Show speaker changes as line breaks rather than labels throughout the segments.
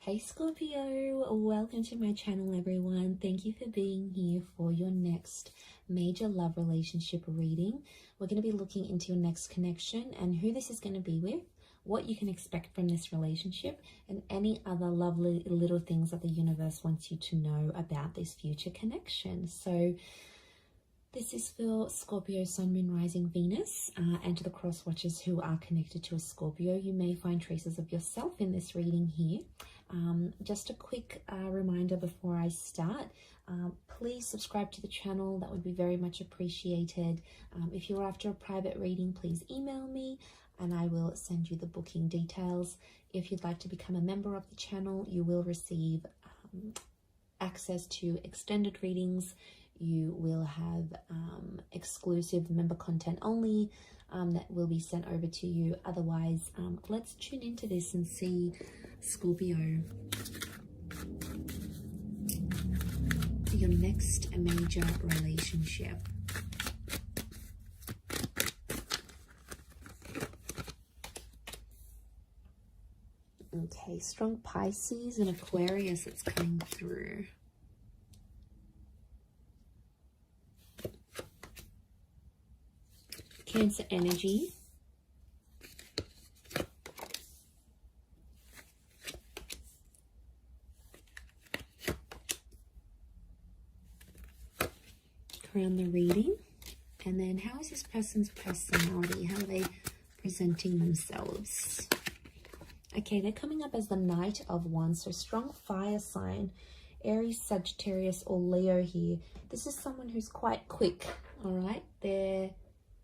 Hey Scorpio, welcome to my channel everyone. Thank you for being here for your next major love relationship reading. We're going to be looking into your next connection and who this is going to be with, what you can expect from this relationship, and any other lovely little things that the universe wants you to know about this future connection. So this is for Scorpio, Sun, Moon, Rising, Venus, and to the cross watchers who are connected to a Scorpio. You may find traces of yourself in this reading here. Just a quick reminder before I start, please subscribe to the channel. That would be very much appreciated. If you're after a private reading, please email me and I will send you the booking details. If you'd like to become a member of the channel, you will receive access to extended readings. You will have exclusive member content only that will be sent over to you. Otherwise, let's tune into this and see Scorpio, your next major relationship. Okay, strong Pisces and Aquarius that's coming through. Cancer energy. Around the reading. And then how is this person's personality? How are they presenting themselves? Okay, they're coming up as the Knight of Wands. So strong fire sign. Aries, Sagittarius, or Leo here. This is someone who's quite quick, all right? They're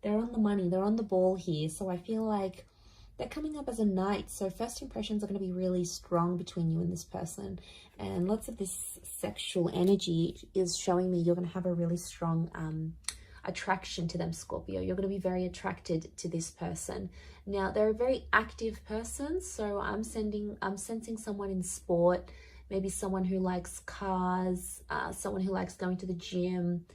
on the money, they're on the ball here. So I feel like they're coming up as a knight. So first impressions are going to be really strong between you and this person. And lots of this sexual energy is showing me you're going to have a really strong attraction to them, Scorpio. You're going to be very attracted to this person. Now, they're a very active person. So I'm sensing someone in sport, maybe someone who likes cars, someone who likes going to the gym.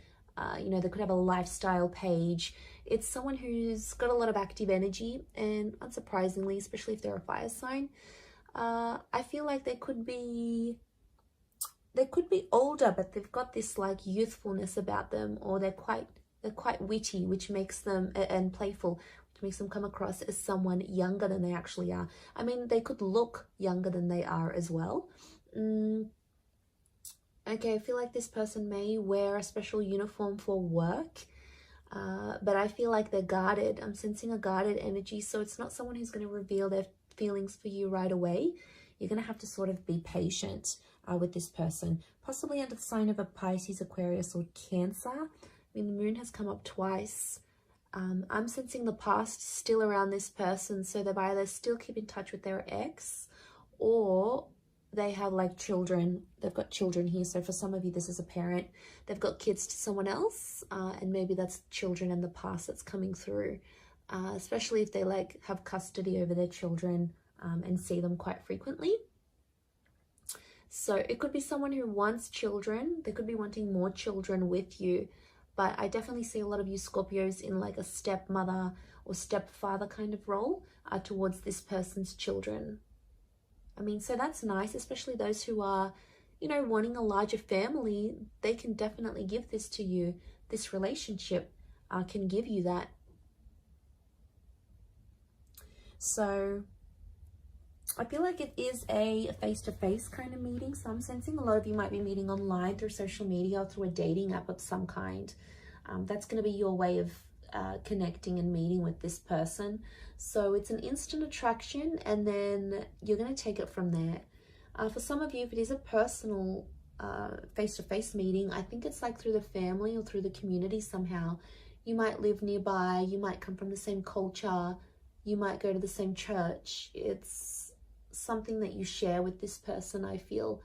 You know, they could have a lifestyle page. It's someone who's got a lot of active energy, and unsurprisingly, especially if they're a fire sign, I feel like they could be older, but they've got this like youthfulness about them, or they're quite witty, which makes them, and playful, which makes them come across as someone younger than they actually are. I mean, they could look younger than they are as well. Okay, I feel like this person may wear a special uniform for work, but I feel like they're guarded. I'm sensing a guarded energy, so it's not someone who's going to reveal their feelings for you right away. You're going to have to sort of be patient with this person, possibly under the sign of a Pisces, Aquarius, or Cancer. I mean, the moon has come up twice. I'm sensing the past still around this person, so they've either still keep in touch with their ex, or they have like children. They've got children here. So for some of you, this is a parent. They've got kids to someone else, and maybe that's children in the past that's coming through, especially if they like have custody over their children and see them quite frequently. So it could be someone who wants children. They could be wanting more children with you, but I definitely see a lot of you Scorpios in like a stepmother or stepfather kind of role towards this person's children. I mean, so that's nice, especially those who are, you know, wanting a larger family. They can definitely give this to you. This relationship can give you that. So I feel like it is a face-to-face kind of meeting. So I'm sensing a lot of you might be meeting online through social media or through a dating app of some kind. That's going to be your way of connecting and meeting with this person. So it's an instant attraction, and then you're going to take it from there. For some of you, if it is a personal face-to-face meeting, I think it's like through the family or through the community somehow. You might live nearby, you might come from the same culture, you might go to the same church. It's something that you share with this person, I feel,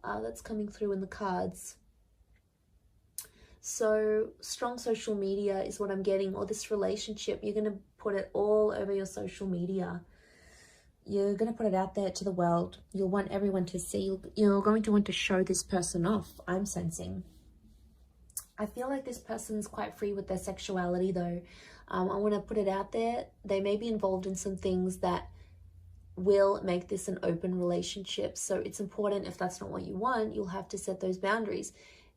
that's coming through in the cards. So strong social media is what I'm getting, or this relationship, you're going to put it all over your social media. You're going to put it out there to the world. You'll want everyone to see. You're going to want to show this person off, I'm sensing. I feel like this person's quite free with their sexuality though. I want to put it out there. They may be involved in some things that will make this an open relationship. So it's important, if that's not what you want, you'll have to set those boundaries.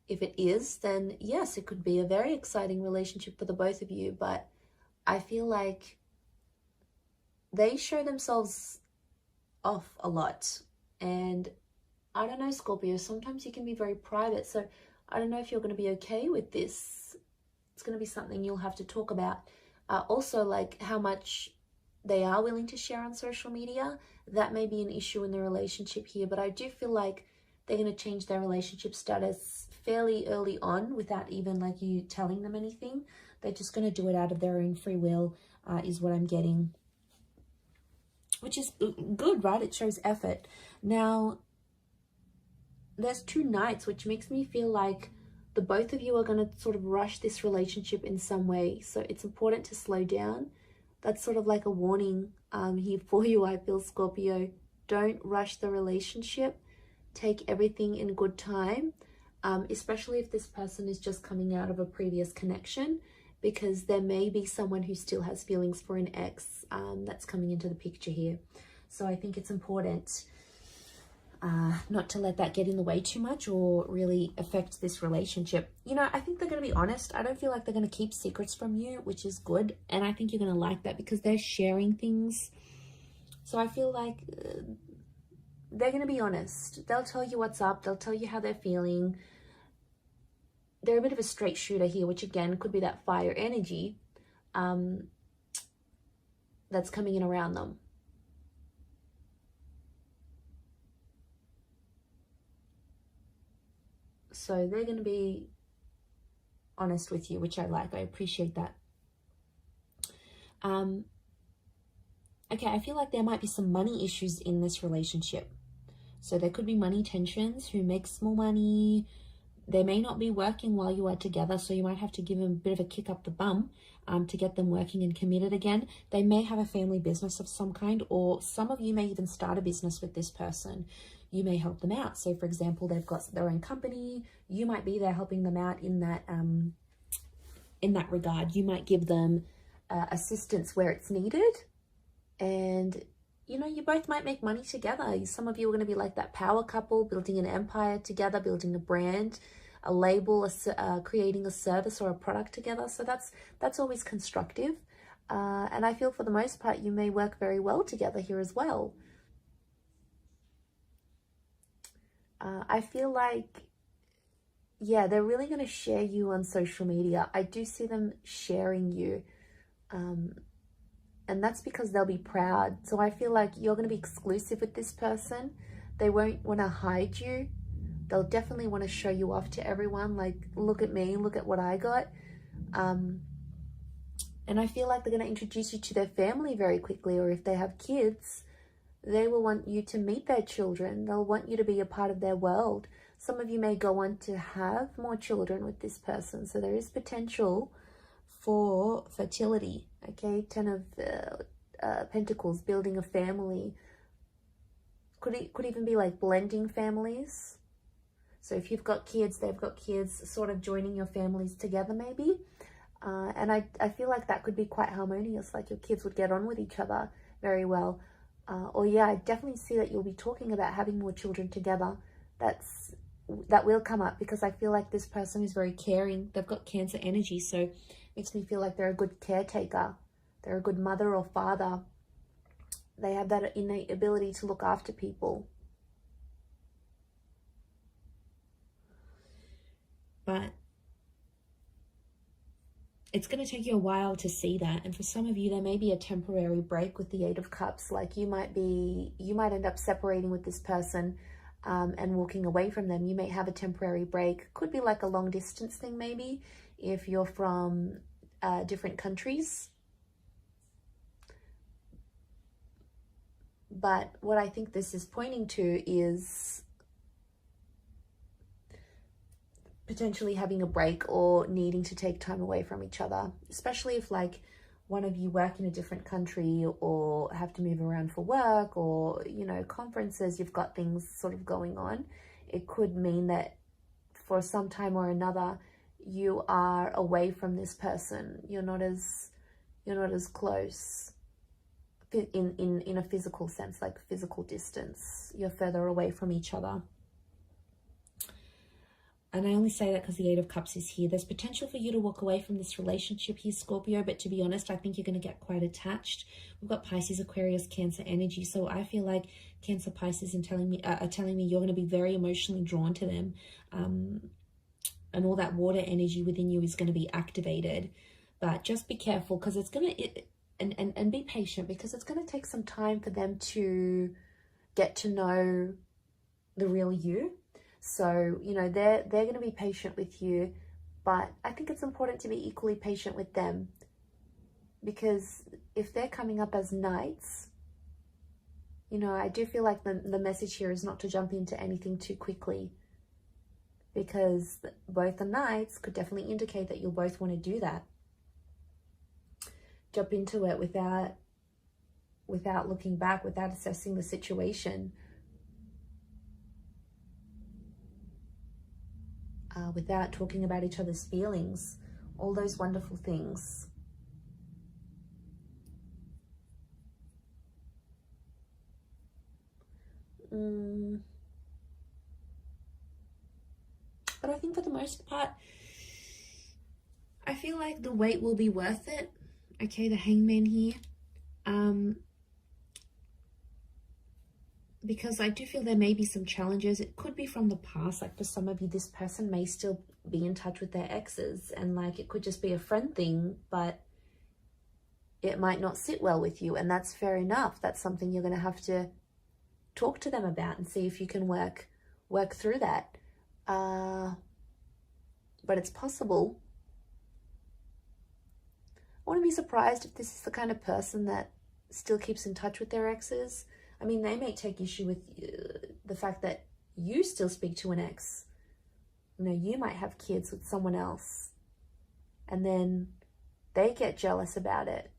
If it is, then yes, it could be a very exciting relationship for the both of you. But I feel like they show themselves off a lot. And I don't know, Scorpio, sometimes you can be very private. So I don't know if you're going to be okay with this. It's going to be something you'll have to talk about. Also, like how much they are willing to share on social media. That may be an issue in the relationship here. But I do feel like they're going to change their relationship status fairly early on without even like you telling them anything. They're just going to do it out of their own free will, is what I'm getting. Which is good, right? It shows effort. Now, there's 2 knights, which makes me feel like the both of you are going to sort of rush this relationship in some way. So it's important to slow down. That's sort of like a warning here for you, I feel, Scorpio. Don't rush the relationship. Take everything in good time, especially if this person is just coming out of a previous connection, because there may be someone who still has feelings for an ex that's coming into the picture here. So I think it's important not to let that get in the way too much or really affect this relationship. You know, I think they're going to be honest. I don't feel like they're going to keep secrets from you, which is good. And I think you're going to like that because they're sharing things. So I feel like they're going to be honest. They'll tell you what's up. They'll tell you how they're feeling. They're a bit of a straight shooter here, which again could be that fire energy that's coming in around them. So they're going to be honest with you, which I like. I appreciate that. Okay, I feel like there might be some money issues in this relationship. So there could be money tensions. Who makes more money? They may not be working while you are together, so you might have to give them a bit of a kick up the bum to get them working and committed again. They may have a family business of some kind, or some of you may even start a business with this person. You may help them out. So, for example, they've got their own company. You might be there helping them out in that regard. You might give them assistance where it's needed. And, you know, you both might make money together. Some of you are going to be like that power couple, building an empire together, building a brand, a label, creating a service or a product together. So that's always constructive. And I feel for the most part, you may work very well together here as well. I feel like, yeah, they're really going to share you on social media. I do see them sharing you. And that's because they'll be proud. So I feel like you're going to be exclusive with this person. They won't want to hide you. They'll definitely want to show you off to everyone. Like, look at me, look at what I got. And I feel like they're going to introduce you to their family very quickly. Or if they have kids, they will want you to meet their children. They'll want you to be a part of their world. Some of you may go on to have more children with this person. So there is potential for fertility. Okay, 10 of Pentacles, building a family. Could even be like blending families. So if you've got kids, they've got kids, sort of joining your families together maybe. And I feel like that could be quite harmonious. Like your kids would get on with each other very well. Or yeah, I definitely see that you'll be talking about having more children together. That will come up because I feel like this person is very caring. They've got Cancer energy, so it makes me feel like they're a good caretaker. They're a good mother or father. They have that innate ability to look after people. But it's going to take you a while to see that. And for some of you, there may be a temporary break with the 8 of Cups. Like you might end up separating with this person and walking away from them. You may have a temporary break. Could be like a long distance thing maybe if you're from different countries. But what I think this is pointing to is potentially having a break or needing to take time away from each other, especially if like one of you work in a different country or have to move around for work or, you know, conferences, you've got things sort of going on. It could mean that for some time or another, you are away from this person. You're not as close. in a physical sense, like physical distance. You're further away from each other. And I only say that because the Eight of Cups is here. There's potential for you to walk away from this relationship here, Scorpio, but to be honest, I think you're going to get quite attached. We've got Pisces, Aquarius, Cancer energy. So I feel like Cancer, Pisces are telling me you're going to be very emotionally drawn to them. And all that water energy within you is going to be activated. But just be careful, because it's going to... And be patient, because it's going to take some time for them to get to know the real you. So, you know, they're going to be patient with you, but I think it's important to be equally patient with them, because if they're coming up as knights, you know, I do feel like the message here is not to jump into anything too quickly, because both the knights could definitely indicate that you'll both want to do that. Jump into it without looking back, without assessing the situation. Without talking about each other's feelings, all those wonderful things. But I think for the most part, I feel like the wait will be worth it. Okay, the Hangman here. Because I do feel there may be some challenges. It could be from the past. Like for some of you, this person may still be in touch with their exes, and like it could just be a friend thing, but it might not sit well with you, and that's fair enough. That's something you're going to have to talk to them about and see if you can work through that. But it's possible. I wouldn't be surprised if this is the kind of person that still keeps in touch with their exes. I mean, they may take issue with the fact that you still speak to an ex. You know, you might have kids with someone else, and then they get jealous about it.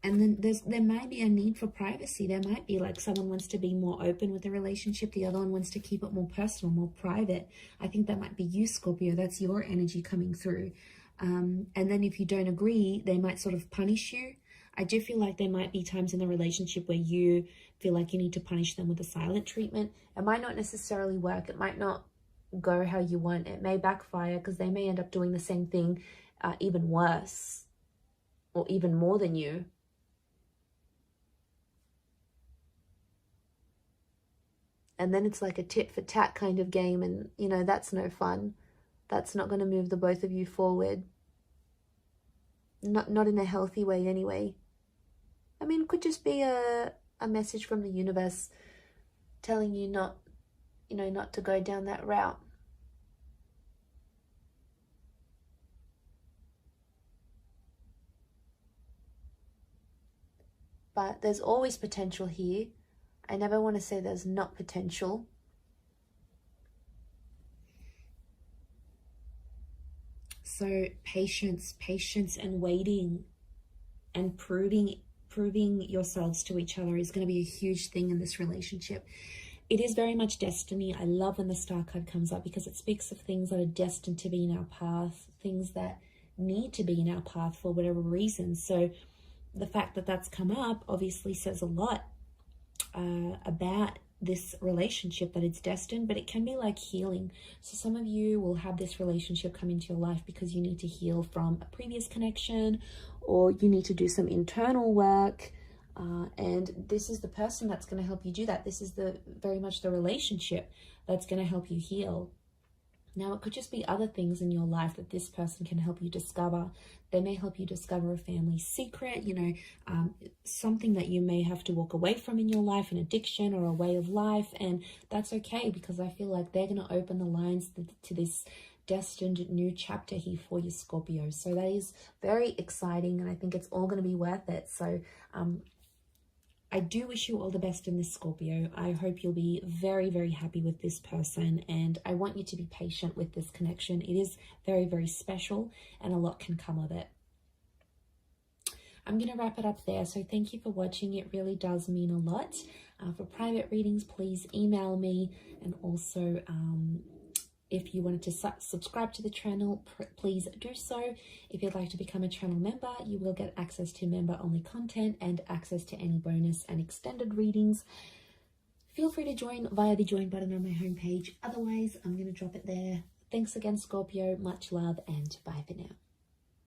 And then there might be a need for privacy. There might be like someone wants to be more open with the relationship. The other one wants to keep it more personal, more private. I think that might be you, Scorpio. That's your energy coming through. And then if you don't agree, they might sort of punish you. I do feel like there might be times in the relationship where you feel like you need to punish them with a silent treatment. It might not necessarily work. It might not go how you want. It may backfire, because they may end up doing the same thing, even worse, or even more than you. And then it's like a tit for tat kind of game, and, you know, that's no fun. That's not going to move the both of you forward. Not in a healthy way anyway. I mean, it could just be a message from the universe telling you not to go down that route. But there's always potential here. I never want to say there's not potential. So patience and waiting and proving yourselves to each other is going to be a huge thing in this relationship. It is very much destiny. I love when the Star card comes up, because it speaks of things that are destined to be in our path, things that need to be in our path for whatever reason. So the fact that that's come up obviously says a lot about this relationship, that it's destined. But it can be like healing. So some of you will have this relationship come into your life because you need to heal from a previous connection, or you need to do some internal work, and this is the person that's going to help you do that. This is very much the relationship that's going to help you heal. Now, it could just be other things in your life that this person can help you discover. They may help you discover a family secret, something that you may have to walk away from in your life, an addiction or a way of life. And that's okay, because I feel like they're going to open the lines to this destined new chapter here for you, Scorpio. So that is very exciting, and I think it's all going to be worth it. So I do wish you all the best in this, Scorpio. I hope you'll be very, very happy with this person, and I want you to be patient with this connection. It is very, very special, and a lot can come of it. I'm going to wrap it up there. So thank you for watching. It really does mean a lot. For private readings, please email me, and also If you wanted to subscribe to the channel, please do so. If you'd like to become a channel member, you will get access to member-only content and access to any bonus and extended readings. Feel free to join via the join button on my homepage. Otherwise, I'm going to drop it there. Thanks again, Scorpio. Much love and bye for now.